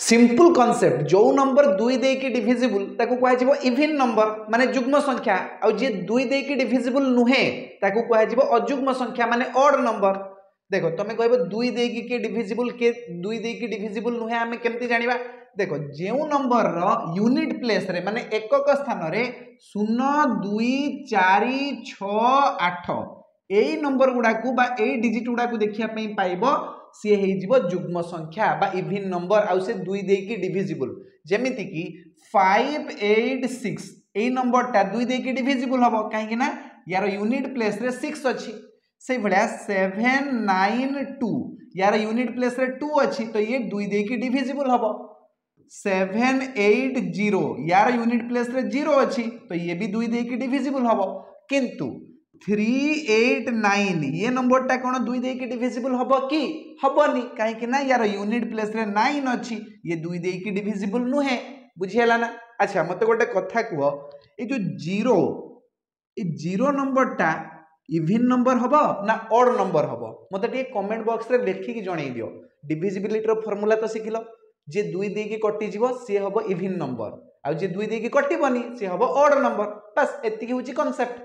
Simple concept जो number 2 देकी divisible ताको कहा जिवो इवन नंबर माने जुग्म संख्या आ जे 2 देकी डिविजिबल नुहे ताको कहा जिवो अजुग्म संख्या माने ऑड नंबर। देखो तमे कहबो 2 देकी के डिविजिबल के 2 देकी डिविजिबल नुहे हमें केमती जानिबा। देखो जेउ नंबर रो यूनिट प्लेस रे माने एकक स्थान रे 0 2 4 6 8 एई नंबर गुडा को बा एई डिजिट गुडा को देखिया पई पाइबो सी हो जुग्म संख्या बा इवन नंबर आउ से 2 देकी डिविजिबल। जेमिति कि 586 एई नंबर टा 2 देकी डिविजिबल हबो काहे ना यार यूनिट प्लेस रे 6 अछि। से भलिया 792 यार यूनिट प्लेस रे 2 अछि तो ये 2 देकी डिविजिबल हबो। 780 यार यूनिट प्लेस रे 0 अछि तो ये भी 2 देकी डिविजिबल हबो। किंतु 389 ये नंबर टा कोन 2 देकी डिविजिबल हबो कि हबनी काहे ना यार यूनिट प्लेस रे 9 अछि ये 2 देकी डिविजिबल नुहे बुझियला ना। अच्छा मते गोटे कथा कुहो ए जो 0 ए 0 नंबर टा इवन नंबर हबो ना ऑड नंबर हबो मते टे कमेंट बॉक्स रे लिखि कि जणै दियो। डिविजिबिलिटी रो फार्मूला तो सिखिलो जे 2 देकी कटि जीवो से हबो इवन नंबर आ जे 2 देकी कटिबोनी से हबो ऑड नंबर बस एतिकी होची कांसेप्ट।